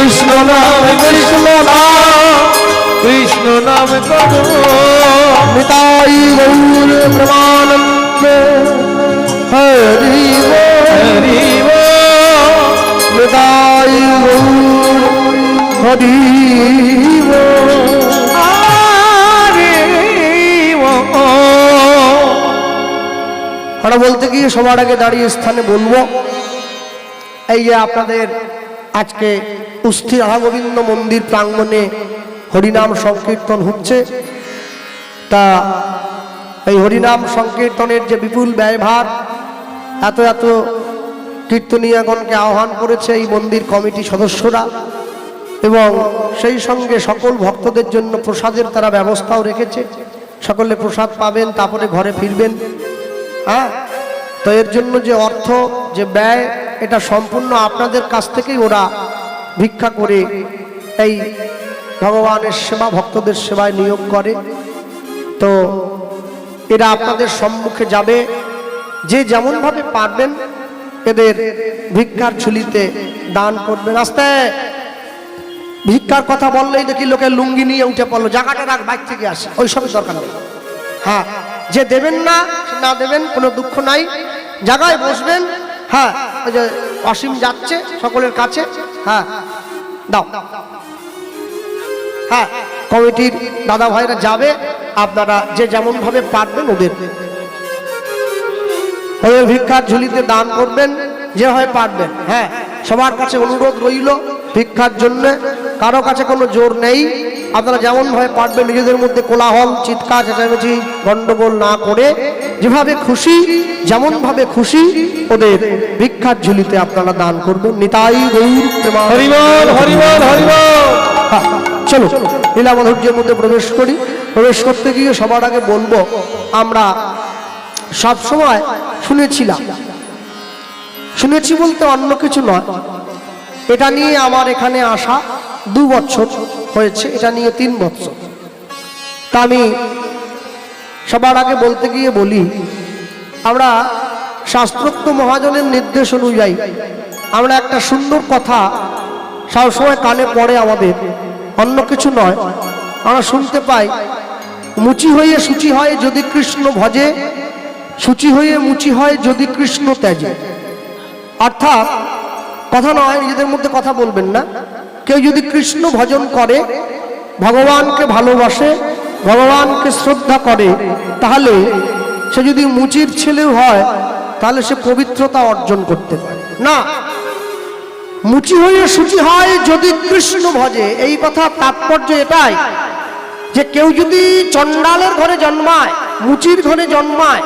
কৃষ্ণ নাম কৃষ্ণ নাম কৃষ্ণ নাম করো নিতাই গৌর প্রেমানন্দ হরি হরি নিতাই গৌর হরি আমরা বলতে গিয়ে সবার আগে দাঁড়িয়ে স্থানে বলবো, এই যে আপনাদের আজকে উস্থি রাধাগোবিন্দ মন্দির প্রাঙ্গণে হরিনাম সংকীর্তন হচ্ছে, তা এই হরিনাম সংকীর্তনের যে বিপুল ব্যয়ভার, এত এত কীর্তনীয়গণকে আহ্বান করেছে এই মন্দির কমিটি সদস্যরা, এবং সেই সঙ্গে সকল ভক্তদের জন্য প্রসাদের তারা ব্যবস্থাও রেখেছে। সকলে প্রসাদ পাবেন, তারপরে ঘরে ফিরবেন। হ্যাঁ, তো এর জন্য যে অর্থ, যে ব্যয়, এটা সম্পূর্ণ আপনাদের কাছ থেকেই ওরা ভিক্ষা করে এই ভগবানের সেবা, ভক্তদের সেবায় নিয়োগ করে। তো এরা আপনাদের সম্মুখে যাবে, যে যেমনভাবে পারবেন এদের ভিক্ষার ঝুলিতে দান করবেন। রাস্তায় ভিক্ষার কথা বললেই দেখি লোকে লুঙ্গি নিয়ে উঠে পড়লো, জায়গাটা রাখ, বাইক থেকে আসে, ওই সবই দরকার নেই। হ্যাঁ, যে দেবেন না, না দেবেন, কোনো দুঃখ নাই, জায়গায় বসবেন। হ্যাঁ, ওই যে অসীম যাচ্ছে সকলের কাছে, হ্যাঁ দাও। হ্যাঁ, কমিটির দাদা ভাইরা যাবে, আপনারা যে যেমন ভাবে পারবেন ওদের ভিক্ষার ঝুলিতে দান করবেন, যে হয় পারবেন। হ্যাঁ, সবার কাছে অনুরোধ রইল ভিক্ষার জন্য, কারো কাছে কোনো জোর নেই। আপনারা যেমন ভাবে পারবেন নিজেদের মধ্যে কোলাহল, চিৎকার, চেঁচামেচি, গন্ডগোল না করে যেভাবে খুশি, যেমন ভাবে খুশি ওদের ভিক্ষার ঝুলিতে আপনারা দান করবেন। নিতাই গৌর প্রেমানন্দ হরি বল হরি বল হরি বল। চলো লীলা মাধুর্যের মধ্যে প্রবেশ করি। প্রবেশ করতে গিয়ে সবার আগে বলবো, আমরা সব সময় শুনেছি বলতে অন্য কিছু নয়, এটা নিয়ে আমার এখানে আসা 2 বছর হয়েছে, এটা নিয়ে 3 বছর। তা আমি সবার আগে বলতে গিয়ে বলি, আমরা শাস্ত্রোক্ত মহাজনের নির্দেশ অনুযায়ী আমরা একটা সুন্দর কথা সবসময় কানে পড়ে আমাদের, অন্য কিছু নয়। আমরা শুনতে পাই, মুচি হয়ে সূচি হয় যদি কৃষ্ণ ভজে, সূচি হয়ে মুচি হয় যদি কৃষ্ণ ত্যাজে। অর্থাৎ কথা নয়, নিজেদের মধ্যে কথা বলবেন না। কেউ যদি কৃষ্ণ ভজন করে, ভগবানকে ভালোবাসে, ভগবানকে শ্রদ্ধা করে, তাহলে সে যদি মুচির ছেলেও হয় তাহলে সে পবিত্রতা অর্জন করতে পারে না। মুচি হয়ে সূচি হয় যদি কৃষ্ণ ভজে, এই কথা তাৎপর্য এটাই যে কেউ যদি চণ্ডালের ঘরে জন্মায়, মুচির ঘরে জন্মায়,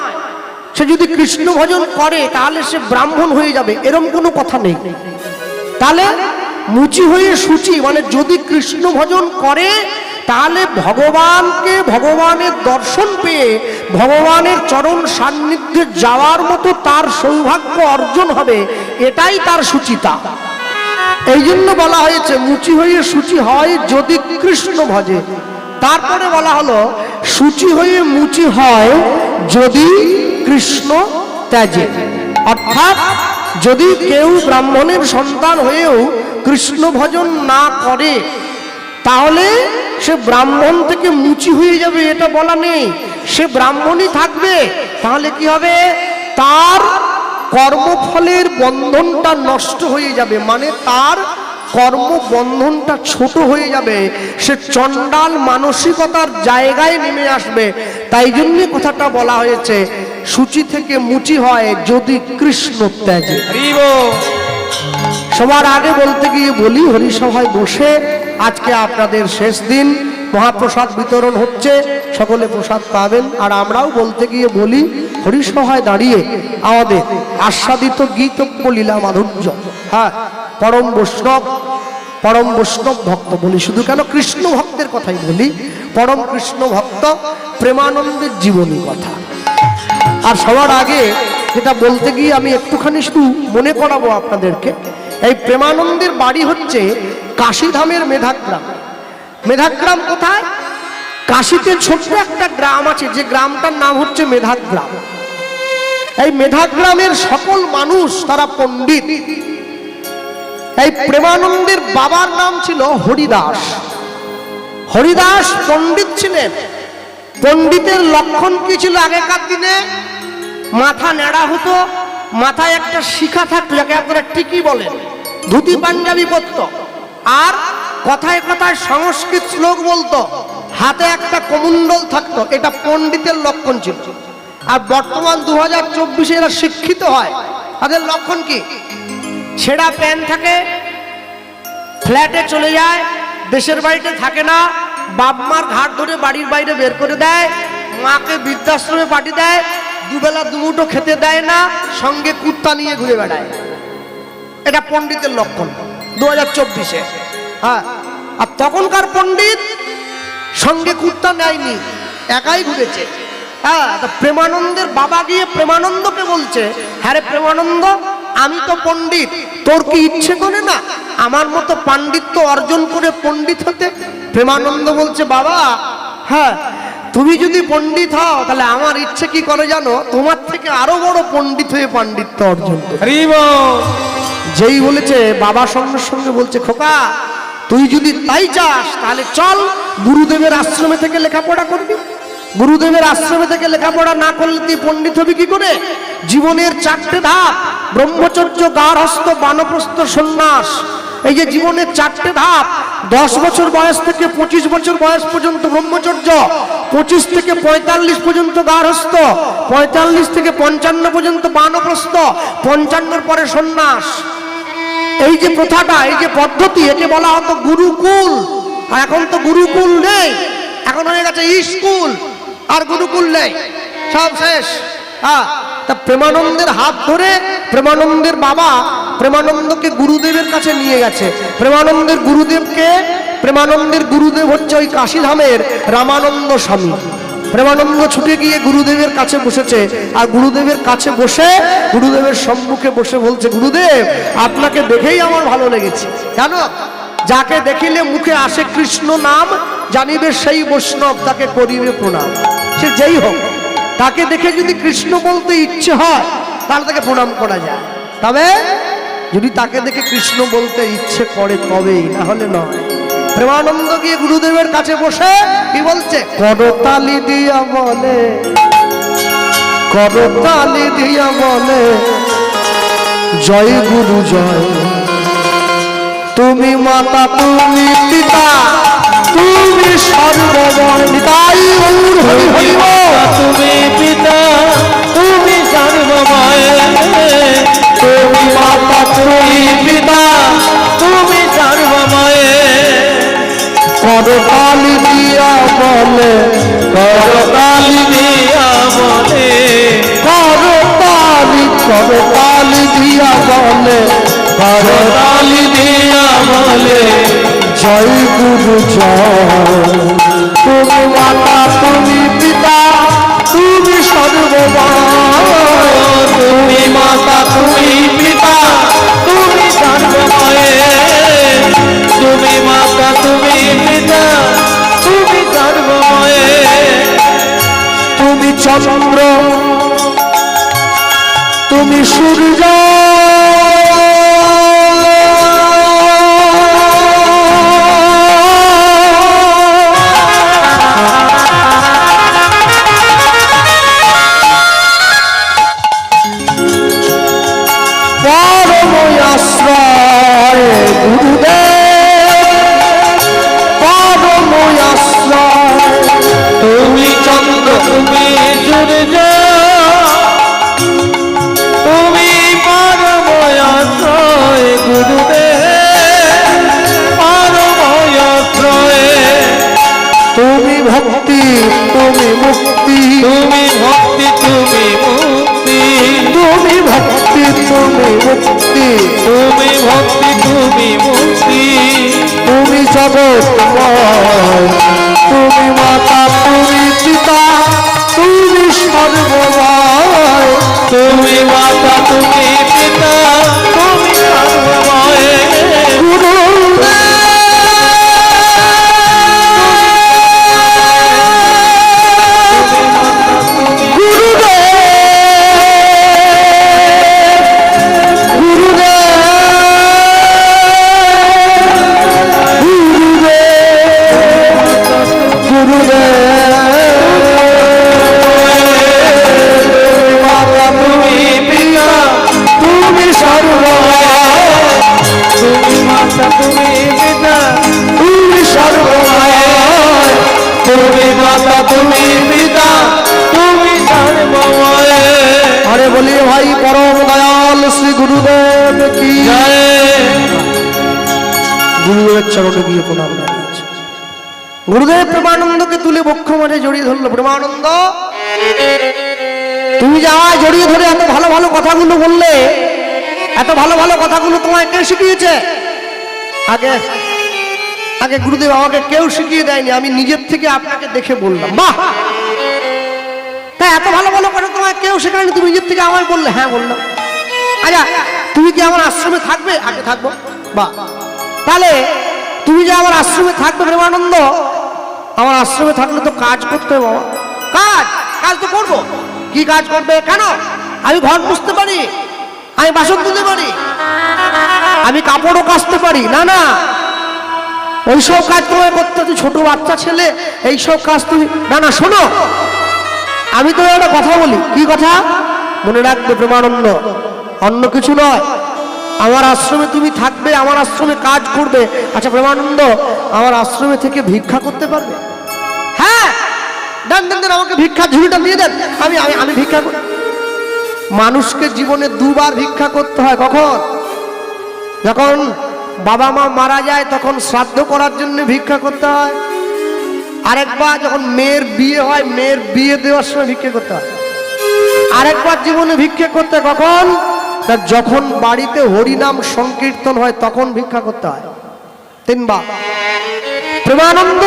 সে যদি কৃষ্ণ ভজন করে তাহলে সে ব্রাহ্মণ হয়ে যাবে, এরকম কোনো কথা নেই। তাহলে মুচি হয়ে সূচি মানে যদি কৃষ্ণ ভজন করে তাহলে ভগবানকে, ভগবানের দর্শন পেয়ে ভগবানের চরণ সান্নিধ্যে যাওয়ার মতো তার সৌভাগ্য অর্জন হবে, এটাই তার সুচিতা। এই জন্য বলা হয়েছে মুচি হয়ে সূচি হয় যদি কৃষ্ণ ভজে। তারপরে বলা হলো সূচি হয়ে মুচি হয় যদি কৃষ্ণ ত্যাজে। অর্থাৎ যদি কেউ ব্রাহ্মণের সন্তান হয়েও কৃষ্ণ ভজন না করে তাহলে সে ব্রাহ্মণ থেকে মুচি হয়ে যাবে, এটা বলা নেই, সে ব্রাহ্মণই থাকবে। তাহলে কি হবে, তার কর্মফলের বন্ধনটা নষ্ট হয়ে যাবে, মানে তার কর্মবন্ধনটা ছোট হয়ে যাবে, সে চণ্ডাল মানসিকতার জায়গায় নেমে আসবে। তাই জন্য কথাটা বলা হয়েছে সূচি থেকে মুচি হয় যদি কৃষ্ণ ত্যাজে। সবার আগে বলতে গিয়ে বলি, হরিসভায় বসে আজকে আপনাদের শেষ দিন, মহাপ্রসাদ বিতরণ হচ্ছে, সকলে প্রসাদ পাবেন। আর আমরাও বলতে গিয়ে বলি, হরিসভায় দাঁড়িয়ে আমাদের আস্বাদিত গীতব্য লীলা মাধুর্য, হ্যাঁ পরম বৈষ্ণব ভক্ত বলি, শুধু কেন কৃষ্ণ ভক্তের কথাই বলি, পরম কৃষ্ণ ভক্ত প্রেমানন্দের জীবনী কথা। আর সবার আগে যেটা বলতে গিয়ে আমি একটুখানি শুধু মনে করাবো আপনাদেরকে, এই প্রেমানন্দের বাড়ি হচ্ছে কাশীধামের মেধাগ্রাম। মেধাগ্রাম কোথায়? কাশীতে ছোট্ট একটা গ্রাম আছে, যে গ্রামটার নাম হচ্ছে মেধাগ্রাম। এই মেধাগ্রামের সকল মানুষ তারা পণ্ডিত, এই প্রেমানন্দের বাবার নাম ছিল হরিদাস। হরিদাস পণ্ডিত ছিলেন। পণ্ডিতের লক্ষণ কি ছিল? আগেকার দিনে মাথা ন্যাড়া হতো, মাথায় একটা শিখা থাকতো, যাকে আপনারা টিকি বলেন, ধুতি পাঞ্জাবি পরত, আর কথায় কথায় সংস্কৃত শ্লোক বলতো, হাতে একটা কমণ্ডল থাকতো। এটা পণ্ডিতের লক্ষণ ছিল। আর বর্তমান 2024 এরা শিক্ষিত হয়, তাদের লক্ষণ কি? ছেঁড়া প্যান্ট থাকে, ফ্ল্যাটে চলে যায়, দেশের বাড়িতে থাকে না, বাপ মার ঘাট ধরে বাড়ির বাইরে বের করে দেয়, মাকে বৃদ্ধাশ্রমে পাঠিয়ে দেয়, দুবেলা দুমুঠো খেতে দেয় না, সঙ্গে কুত্তা নিয়ে ঘুরে বেড়ায়। এটা পণ্ডিতের লক্ষণ 2024-এ। হ্যাঁ, আর তখনকার পণ্ডিত সঙ্গে কুত্তা নেয়নি, একাই ঘুরেছে। হ্যাঁ, প্রেমানন্দের বাবা গিয়ে প্রেমানন্দকে বলছে, হ্যাঁ রে প্রেমানন্দ, আমি তো পণ্ডিত, তোর কি ইচ্ছে করে না আমার মতো পাণ্ডিত্য অর্জন করে পণ্ডিত হতে? প্রেমানন্দ বলছে, বাবা হ্যাঁ, তুমি যদি পণ্ডিত হও তাহলে আমার ইচ্ছে কি করে জানো? তোমার থেকে আরো বড় পণ্ডিত হয়ে পাণ্ডিত্য অর্জন করতে। যেই বলেছে, বাবা সঙ্গে সঙ্গে বলছে, খোকা তুই যদি তাই চাস তাহলে চল গুরুদেবের আশ্রমে থেকে লেখাপড়া করবি। গুরুদেবের আশ্রমে থেকে লেখাপড়া না করলে তুই পণ্ডিত হবি কি করে? জীবনের 4টে ধাপ, ব্রহ্মচর্য, গার্হস্থ্য, বানপ্রস্থ, সন্ন্যাস। এই যে জীবনের 4টে ধাপ, 10 বছর বয়স থেকে 25 বছর বয়স পর্যন্ত ব্রহ্মচর্য, 25 থেকে 45 পর্যন্ত গার্হস্থ্য, 45 থেকে 55 পর্যন্ত বানপ্রস্থ, 55 পরে সন্ন্যাস। এই যে প্রথাটা, এই যে পদ্ধতি, একে বলা হতো গুরুকুল। আর এখন তো গুরুকুল নেই, এখন হয়ে গেছে স্কুল, আর গুরুকুল নেই, সব শেষ। হ্যাঁ, তা প্রেমানন্দের হাত ধরে প্রেমানন্দের বাবা প্রেমানন্দকে গুরুদেবের কাছে নিয়ে গেছে। প্রেমানন্দের গুরুদেবকে, প্রেমানন্দের গুরুদেব হচ্ছে ওই কাশীধামের রামানন্দ স্বামী। প্রেমানন্দ ছুটে গিয়ে গুরুদেবের কাছে বসেছে, আর গুরুদেবের কাছে বসে গুরুদেবের সম্মুখে বসে বলছে, গুরুদেব আপনাকে দেখেই আমার ভালো লেগেছে। কেন? যাকে দেখিলে মুখে আসে কৃষ্ণ নাম, জানিবে সেই বৈষ্ণব, তাকে করিবে প্রণাম। সে যেই হোক, তাকে দেখে যদি কৃষ্ণ বলতে ইচ্ছে হয় তাহলে তাকে প্রণাম করা যায়। তবে যদি তাকে দেখে কৃষ্ণ বলতে ইচ্ছে করে তবেই, না হলে নয়। প্রেমানন্দ গিয়ে গুরুদেবের কাছে বসে কি বলছে? করতালি দিয়া বলে, করতালি দিয়া বলে, জয় গুরু জয়, তুমি মাতা, তুমি পিতা, তুমি সর্বময়। নিতাই গৌর হরি হরি বল। তুমি পিতা, তুমি সর্বময়, তুমি মাতা, তুমি পিতা, তুমি সর্বময়। করতালি দিয়া বলে, করতালি দিয়া বলে, করতালি, করতালি দিয়া বলে, করতালি দিয়া বলে, জয় গুরু জয়, তুমি মাতা, তুমি পিতা, তুমি সর্বময়, তুমি মাতা, তুমি পিতা, তুমি সর্বময়, তুমি মাতা, তুমি পিতা, তুমি সর্বময়। তুমি চন্দ্র, তুমি সূর্য, তুমি চন্দ্র, তুমি সূর্য, তুমি পরময়াশ্রয়, গুরুদেব পরময়াশ্রয়। তুমি ভক্তি, তুমি মুক্তি, তুমি ভক্তি, তুমি মুক্তি, তুমি ভক্তি, তুমি মুক্তি, তুমি ভক্তি, তুমি মুক্তি, তুমি জগৎময়, তুমি মাতা, তুমি পিতা, তুমি সর্বময়, তুমি মাতা, তুমি পিতা, তুমি সর্বময়। পরম দয়াল শ্রী গুরুদেব কি জয়। গুরুদেবের চরণে গিয়ে প্রণাম জানিয়েছে। গুরুদেব প্রেমানন্দকে তুলে বক্ষ মাঝে জড়িয়ে ধরলো। প্রেমানন্দ, তুমি যাওয়ায় জড়িয়ে ধরে এত ভালো ভালো কথাগুলো বললে, এত ভালো ভালো কথাগুলো তোমায় কে শিখিয়েছে? আগে আগে গুরুদেব আমাকে কেউ শিখিয়ে দেয়নি, আমি নিজের থেকে আপনাকে দেখে বললাম। বাহ, তাই এত ভালো ভালো কথা তোমায় কেউ শেখায়নি, তুমি নিজের থেকে আমায় বললে? হ্যাঁ বললাম। আচ্ছা, তুমি কি আমার আশ্রমে থাকবে? আগে থাকবো। বাহ, তাহলে তুমি যে আমার আশ্রমে থাকবে প্রেমানন্দ, আমার আশ্রমে থাকলে তো কাজ করতে হবে বাবা। কাজ কাজ তো করবো। কি কাজ করবে? কেন? আমি ঘর মুছতে পারি, আমি বাসন ধুতে পারি, আমি কাপড়ও কাচতে পারি। না না, ওইসব কাজ তোমায় করতে, তুই ছোট বাচ্চা ছেলে, এইসব কাজ তুমি না না। শোনো, আমি তো একটা কথা বলি। কি কথা? মনে রাখবে প্রেমানন্দ, অন্য কিছু নয়। আমার আশ্রমে তুমি থাকবে, আমার আশ্রমে কাজ করবে। আচ্ছা প্রেমানন্দ, আমার আশ্রমে থেকে ভিক্ষা করতে পারবে? হ্যাঁ, দেন দেন দেন, আমাকে ভিক্ষার ঝুড়িটা দিয়ে দেন, আমি আমি আমি ভিক্ষা করি। মানুষকে জীবনে দুবার ভিক্ষা করতে হয়। কখন? যখন বাবা মা মারা যায় তখন শ্রাদ্ধ করার জন্য ভিক্ষা করতে হয়। আরেকবার যখন মেয়ের বিয়ে হয়, মেয়ের বিয়ে দেওয়ার সময় ভিক্ষা করতে হয়। আরেকবার জীবনে ভিক্ষা করতে কখন? যখন বাড়িতে হরিনাম সংকীর্তন হয় তখন ভিক্ষা করতে হয়। তিনবার। প্রেমানন্দ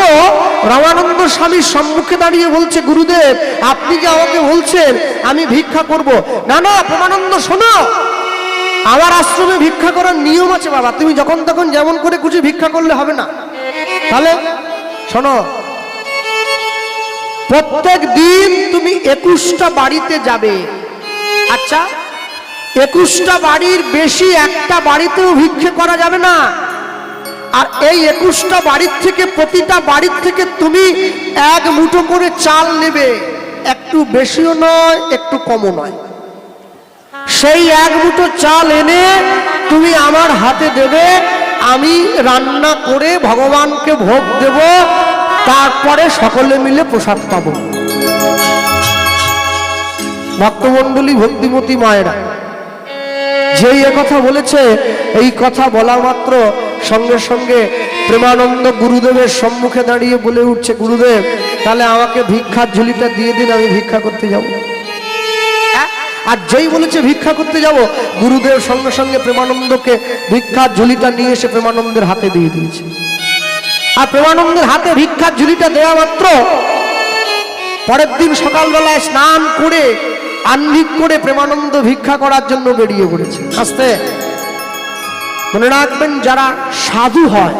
রামানন্দ স্বামীর সম্মুখে দাঁড়িয়ে বলছে, গুরুদেব আপনি যে আমাকে বলছেন আমি ভিক্ষা করব। না না প্রেমানন্দ, শোনো, আমার আশ্রমে ভিক্ষা করার নিয়ম আছে বাবা। তুমি যখন তখন যেমন করে খুশি ভিক্ষা করলে হবে না। তাহলে শোনো, প্রত্যেক দিন তুমি 21টা বাড়িতে যাবে। আচ্ছা, 21টা বাড়ির বেশি একটা বাড়িতেও ভিক্ষে করা যাবে না। আর এই 21টা বাড়ির থেকে, প্রতিটা বাড়ির থেকে তুমি এক মুঠো করে চাল নেবে। একটু বেশিও নয়, একটু কমও নয়। সেই এক মুঠো চাল এনে তুমি আমার হাতে দেবে, আমি রান্না করে ভগবানকে ভোগ দেব, তারপরে সকলে মিলে প্রসাদ পাবো। ভক্তমণ্ডলী, ভক্তিমতী মায়েরা, যেই কথা বলেছে, এই কথা বলা মাত্র সঙ্গে সঙ্গে প্রেমানন্দ গুরুদেবের সম্মুখে দাঁড়িয়ে বলে উঠছে, গুরুদেব তাহলে আমাকে ভিক্ষার ঝুলিটা দিয়ে দিন, আমি ভিক্ষা করতে যাব। আর যেই বলেছে ভিক্ষা করতে যাব, গুরুদেব সঙ্গে সঙ্গে প্রেমানন্দকে ভিক্ষার ঝুলিটা নিয়ে এসে প্রেমানন্দের হাতে দিয়ে দিয়েছে। আর প্রেমানন্দের হাতে ভিক্ষার ঝুলিটা দেওয়া মাত্র পরের দিন সকালবেলায় স্নান করে আহ্নিক করে প্রেমানন্দ ভিক্ষা করার জন্য বেরিয়ে পড়েছে। আস্তে মনে রাখবেন, যারা সাধু হয়,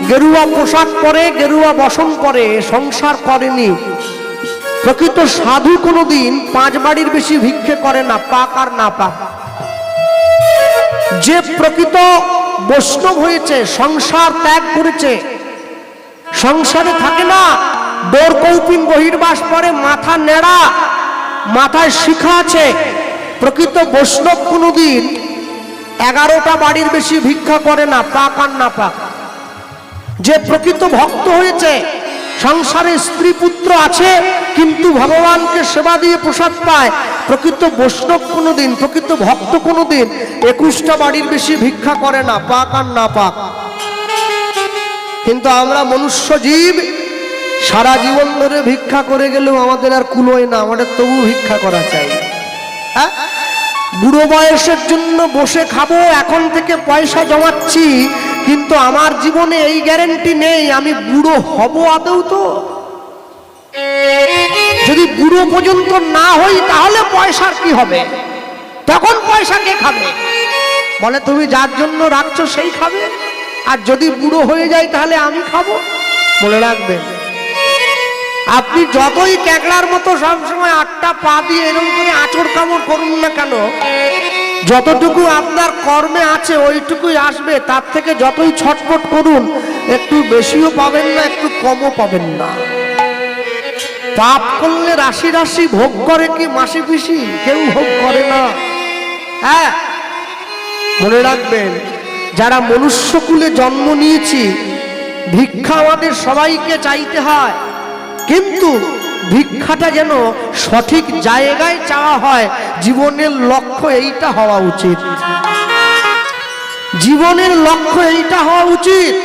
গেরুয়া পোশাক পরে, গেরুয়া বসন পরে, সংসার করেনি, প্রকৃত সাধু কোনোদিন 5 বাড়ির বেশি ভিক্ষে করে না, পাক আর না পাক। যে প্রকৃত বৈষ্ণব হয়েছে, সংসার ত্যাগ করেছে, সংসারে থাকে না, দোর কৌপিন বহির্বাস পরে, মাথা নেড়া, মাথায় শিখা আছে, প্রকৃত বৈষ্ণব কোনোদিন 11টা বাড়ির বেশি ভিক্ষা করে না, পাক আর না পাক। যে প্রকৃত ভক্ত হয়েছে, সংসারে স্ত্রী পুত্র আছে, কিন্তু ভগবানকে সেবা দিয়ে প্রসাদ পায়, প্রকৃত বৈষ্ণব কোনোদিন, প্রকৃত ভক্ত কোনোদিন 21টা বাড়ির বেশি ভিক্ষা করে না, পাক আর না পাক। কিন্তু আমরা মনুষ্য জীব, সারা জীবন ধরে ভিক্ষা করে গেলেও আমাদের আর কুলোয় না, আমাদের তবু ভিক্ষা করা চাই। হ্যাঁ, বুড়ো বয়সের জন্য বসে খাবো, এখন থেকে পয়সা জমাচ্ছি, কিন্তু আমার জীবনে এই গ্যারেন্টি নেই আমি বুড়ো হব আদৌ। তো যদি বুড়ো পর্যন্ত না হই তাহলে পয়সার কি হবে? তখন পয়সা কে খাবে? বলে তুমি যার জন্য রাখছো সেই খাবে, আর যদি বুড়ো হয়ে যায় তাহলে আমি খাবো। মনে রাখবেন, আপনি যতই ক্যাকড়ার মতো সবসময় 8টা পা দিয়ে এরকম করে আঁচড় কামড় করুন না কেন, যতটুকু আপনার কর্মে আছে ওইটুকুই আসবে। তার থেকে যতই ছটফট করুন, একটু বেশিও পাবেন না, একটু কমও পাবেন না। পাপ করলে রাশি রাশি ভোগ করে কি মাসি পিসি? কেউ ভোগ করে না। হ্যাঁ, মনে রাখবেন, যারা মনুষ্যকুলে জন্ম নিয়েছি, ভিক্ষা আমাদের সবাইকে চাইতে হয়, কিন্তু ভিক্ষাটা যেন সঠিক জায়গায় চাওয়া হয়। জীবনের লক্ষ্য এইটা হওয়া উচিত, জীবনের লক্ষ্য এইটা হওয়া উচিত।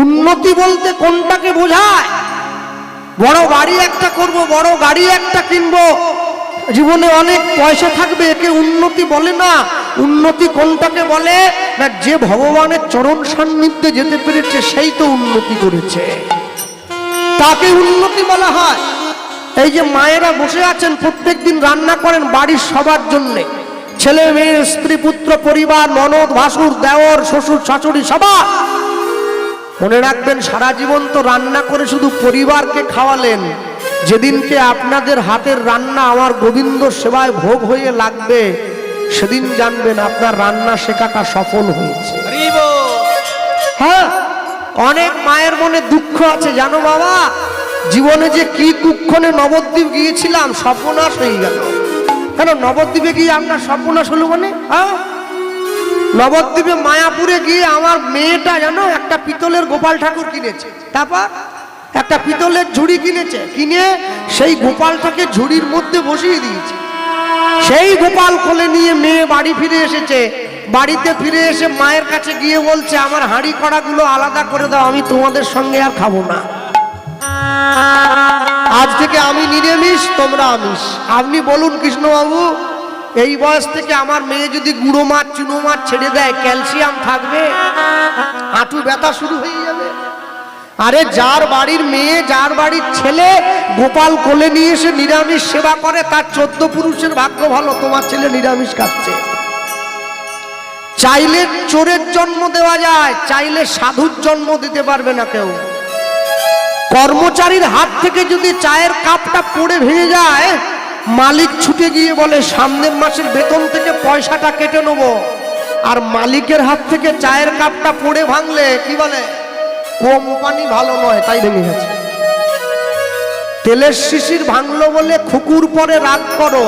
উন্নতি বলতে কোনটাকে বোঝায়? বড় বাড়ি একটা করব, বড় গাড়ি একটা কিনবো, জীবনে অনেক পয়সা থাকবে, একে উন্নতি বলে না। উন্নতি কোনটাকে বলে না? যে ভগবানের চরণ সান্নিধ্যে যেতে পেরেছে সেই তো উন্নতি করেছে, তাকে উন্নতি বলা হয়। এই যে মায়েরা বসে আছেন, প্রত্যেকদিন রান্না করেন বাড়ির সবার জন্যে, ছেলে মেয়ে স্ত্রী পুত্র পরিবার, ননদ ভাসুর দেওর শ্বশুর শাশুড়ি সবার। মনে রাখবেন, সারা জীবন তো রান্না করে শুধু পরিবারকে খাওয়ালেন, যেদিনকে আপনাদের হাতের রান্না আমার গোবিন্দ সেবায় ভোগ হয়ে লাগবে, সেদিন জানবেন আপনার রান্না শেখাটা সফল হয়েছে। হ্যাঁ, অনেক মায়ের মনে দুঃখ আছে জানো বাবা, জীবনে যে কি কুক্ষণে নবদ্বীপ গিয়েছিলাম, সর্বনাশ হয়ে গেল। কেন নবদ্বীপে গিয়ে আপনার সর্বনাশ হলো মানে? হ্যাঁ, নবদ্বীপে মায়াপুরে গিয়ে আমার মেয়েটা জানো একটা পিতলের গোপাল ঠাকুর কিনেছে, তারপর একটা পিতলের ঝুড়ি কিনেছে, কিনে সেই গোপালটাকে ঝুড়ির মধ্যে বসিয়ে দিয়েছে। সেই গোপাল কোলে নিয়ে মেয়ে বাড়ি ফিরে এসেছে। বাড়িতে ফিরে এসে মায়ের কাছে গিয়ে বলছে, আমার হাঁড়ি কড়াগুলো আলাদা করে দাও, আমি তোমাদের সঙ্গে আর খাবো না, আজ থেকে আমি নিরামিষ, তোমরা আমিষ। আপনি বলুন কৃষ্ণবাবু, এই বয়স থেকে আমার মেয়ে যদি গুঁড়ো মাছ চুনো মাছ ছেড়ে দেয়, ক্যালসিয়াম থাকবে? হাঁটু ব্যথা শুরু হয়ে যাবে। আরে যার বাড়ির মেয়ে, যার বাড়ির ছেলে গোপাল কোলে নিয়ে এসে নিরামিষ সেবা করে, তার 14 পুরুষের ভাগ্য ভালো, তোমার ছেলে নিরামিষ খাচ্ছে। চাইলে চোরের জন্ম দেওয়া যায়, চাইলে সাধুর জন্ম দিতে পারবে না কেউ। কর্মচারীর হাত থেকে যদি চায়ের কাপটা পড়ে ভেঙে যায়, মালিক ছুটে গিয়ে বলে সামনের মাসের বেতন থেকে পয়সাটা কেটে নেব। আর মালিকের হাত থেকে চায়ের কাপটা পড়ে ভাঙলে কি বলে? কোম্পানি ভালো নয়, তাই ভেঙে গেছে। তেলের শিশির ভাঙলো বলে খুকুর পরে রাগ করো,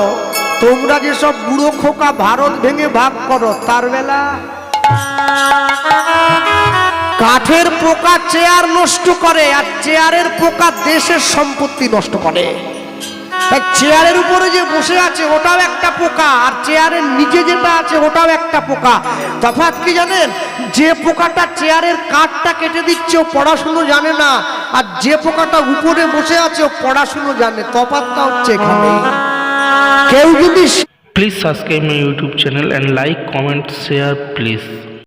তোমরা যেসব বুড়ো খোকা ভারত ভেঙে ভাগ করো, তার বেলা কাঠের পোকা চেয়ার নষ্ট করে, আর চেয়ারের পোকা দেশের সম্পত্তি নষ্ট করে। চেয়ারের উপরে যে বসে আছে ওটাও একটা পোকা, আর চেয়ারের নিচে যেটা আছে ওটাও একটা পোকা। তফাৎ কি জানেন? যে পোকাটা চেয়ারের কাঠটা কেটে দিচ্ছে ও পড়াশুনো জানে না, আর যে পোকাটা উপরে বসে আছে ও পড়াশুনো জানে। তফাৎটা হচ্ছে এখানে। কেউ যদি Please subscribe my YouTube channel and like, comment, share please.